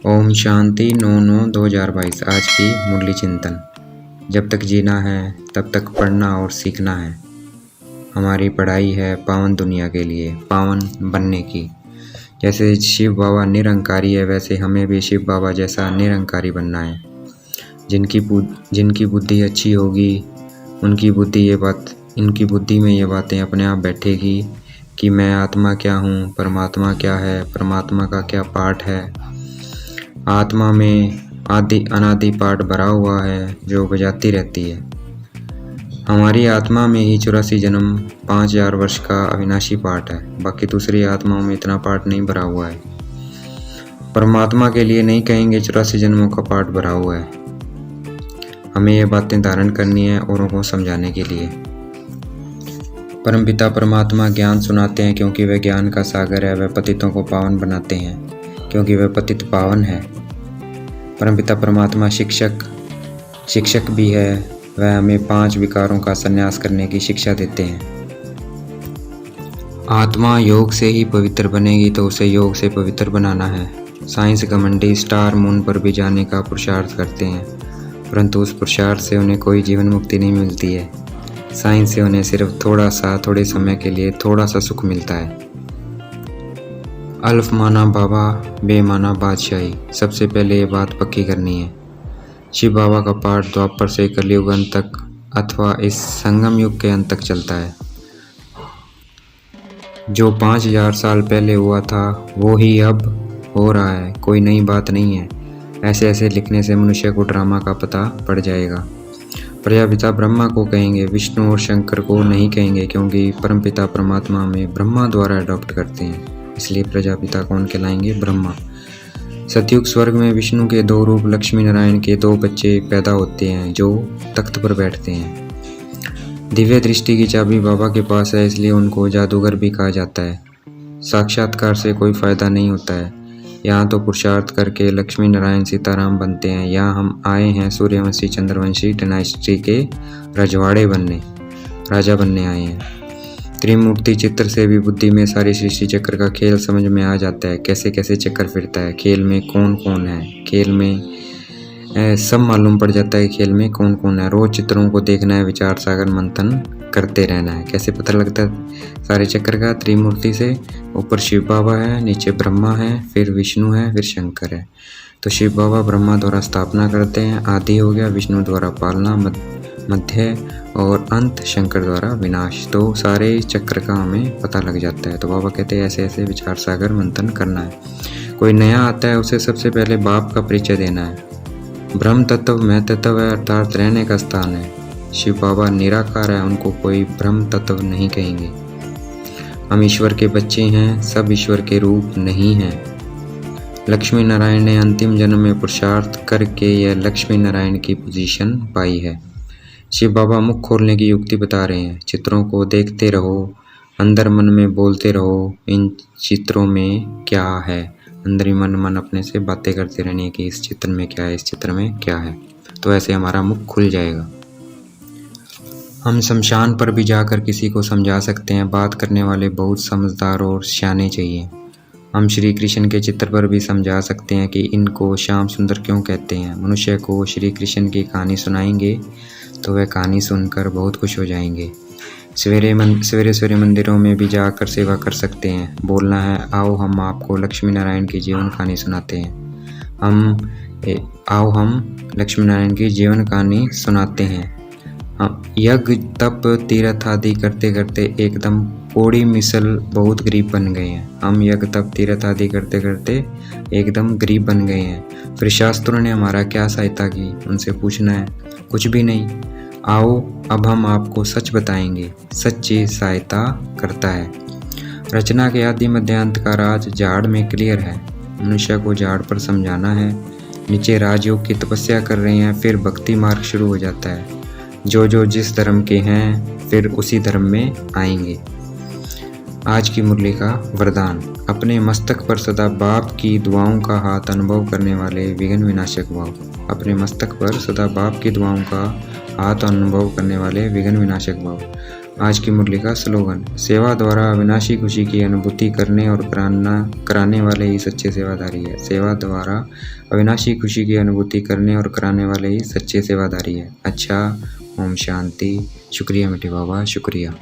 ओम शांति 9/9/2022। आज की मुरली चिंतन। जब तक जीना है तब तक पढ़ना और सीखना है। हमारी पढ़ाई है पावन दुनिया के लिए, पावन बनने की। जैसे शिव बाबा निरंकारी है, वैसे हमें भी शिव बाबा जैसा निरंकारी बनना है। जिनकी बुद्धि अच्छी होगी इनकी बुद्धि में ये बातें अपने आप बैठेगी कि मैं आत्मा क्या हूँ, परमात्मा क्या है, परमात्मा का क्या पाठ है। आत्मा में आदि अनादि पाठ भरा हुआ है जो बजाती रहती है। हमारी आत्मा में ही 84 जन्म 5000 वर्ष का अविनाशी पाठ है। बाकी दूसरी आत्माओं में इतना पाठ नहीं भरा हुआ है। परमात्मा के लिए नहीं कहेंगे 84 जन्मों का पाठ भरा हुआ है। हमें ये बातें धारण करनी है औरों को समझाने के लिए। परमपिता परमात्मा ज्ञान सुनाते हैं क्योंकि वह ज्ञान का सागर है। वह पतितों को पावन बनाते हैं क्योंकि वह पतित पावन है। परमपिता परमात्मा शिक्षक भी है। वह हमें 5 विकारों का संन्यास करने की शिक्षा देते हैं। आत्मा योग से ही पवित्र बनेगी तो उसे योग से पवित्र बनाना है। साइंस घमंडी स्टार मून पर भी जाने का पुरुषार्थ करते हैं, परंतु उस पुरुषार्थ से उन्हें कोई जीवन मुक्ति नहीं मिलती है। साइंस से उन्हें सिर्फ थोड़े समय के लिए थोड़ा सा सुख मिलता है। अल्फ माना बाबा, बेमाना बादशाही। सबसे पहले ये बात पक्की करनी है। शिव बाबा का पाठ द्वापर से कलयुग अंत तक अथवा इस संगम युग के अंत तक चलता है। जो 5000 साल पहले हुआ था वो ही अब हो रहा है, कोई नई बात नहीं है। ऐसे लिखने से मनुष्य को ड्रामा का पता पड़ जाएगा। प्रजापिता ब्रह्मा को कहेंगे, विष्णु और शंकर को नहीं कहेंगे, क्योंकि परमपिता परमात्मा में ब्रह्मा द्वारा अडॉप्ट करते हैं, इसलिए प्रजापिता कौन कहलाएंगे? ब्रह्मा। सतयुग स्वर्ग में विष्णु के 2 रूप, लक्ष्मी नारायण के 2 बच्चे पैदा होते हैं जो तख्त पर बैठते हैं। दिव्य दृष्टि की चाबी बाबा के पास है, इसलिए उनको जादूगर भी कहा जाता है। साक्षात्कार से कोई फायदा नहीं होता है। यहाँ तो पुरुषार्थ करके लक्ष्मी नारायण सीताराम बनते हैं। यहाँ हम आए हैं सूर्यवंशी चंद्रवंशी डायनेस्टी के राजा बनने आए हैं। त्रिमूर्ति चित्र से भी बुद्धि में सारी सृष्टि चक्र का खेल समझ में आ जाता है, कैसे कैसे चक्कर फिरता है, खेल में कौन कौन है, खेल में सब मालूम पड़ जाता है। खेल में कौन कौन है। रोज चित्रों को देखना है, विचार सागर मंथन करते रहना है। कैसे पता लगता है सारे चक्र का? त्रिमूर्ति से। ऊपर शिव बाबा है, नीचे ब्रह्मा है, फिर विष्णु है, फिर शंकर है। तो शिव बाबा ब्रह्मा द्वारा स्थापना करते हैं, आदि हो गया, विष्णु द्वारा पालना, मध्य और अंत, शंकर द्वारा विनाश। तो सारे चक्र का हमें पता लग जाता है। तो बाबा कहते हैं ऐसे विचार सागर मंथन करना है। कोई नया आता है उसे सबसे पहले बाप का परिचय देना है। ब्रह्म तत्व मैं तत्व है, अर्थात रहने का स्थान है। शिव बाबा निराकार है, उनको कोई ब्रह्म तत्व नहीं कहेंगे। हम ईश्वर के बच्चे हैं, सब ईश्वर के रूप नहीं हैं। लक्ष्मी नारायण ने अंतिम जन्म में पुरुषार्थ करके यह लक्ष्मी नारायण की पोजीशन पाई है। शिव बाबा मुख खोलने की युक्ति बता रहे हैं। चित्रों को देखते रहो, अंदर मन में बोलते रहो, इन चित्रों में क्या है। अंदर ही मन अपने से बातें करते रहनी कि इस चित्र में क्या है, इस चित्र में क्या है। तो ऐसे हमारा मुख खुल जाएगा। हम शमशान पर भी जाकर किसी को समझा सकते हैं। बात करने वाले बहुत समझदार और सियाने चाहिए। हम श्री कृष्ण के चित्र पर भी समझा सकते हैं कि इनको श्याम सुंदर क्यों कहते हैं। मनुष्य को श्री कृष्ण की कहानी सुनाएंगे तो वह कहानी सुनकर बहुत खुश हो जाएंगे। सवेरे मंदिरों में भी जाकर सेवा कर सकते हैं। बोलना है, आओ हम आपको लक्ष्मी नारायण की जीवन कहानी सुनाते हैं। आओ हम लक्ष्मी नारायण की जीवन कहानी सुनाते हैं। हम यज्ञ तप तीर्थ आदि करते करते एकदम कोड़ी मिसल बहुत गरीब बन गए हैं। हम यज्ञ तप तीर्थ आदि करते करते एकदम गरीब बन गए हैं। फिर शास्त्रों ने हमारा क्या सहायता की? उनसे पूछना है, कुछ भी नहीं। आओ अब हम आपको सच बताएंगे। सच्ची सहायता करता है। रचना के आदि मध्यांत का राज झाड़ में क्लियर है। मनुष्य को झाड़ पर समझाना है। नीचे राजयोग की तपस्या कर रहे हैं, फिर भक्ति मार्ग शुरू हो जाता है। जो जिस धर्म के हैं फिर उसी धर्म में आएंगे। आज की मुरली का वरदान। अपने मस्तक पर सदा बाप की दुआओं का हाथ अनुभव करने वाले विघ्न विनाशक भाव। अपने मस्तक पर सदा बाप की दुआओं का हाथ अनुभव करने वाले विघ्न विनाशक भाव। आज की मुरली का स्लोगन, सेवा द्वारा अविनाशी खुशी की अनुभूति करने और कराने वाले ही सच्चे सेवादारी है। सेवा द्वारा अविनाशी खुशी की अनुभूति करने और कराने वाले ही सच्चे सेवादारी है। अच्छा, ओम शांति। शुक्रिया मिठी बाबा, शुक्रिया।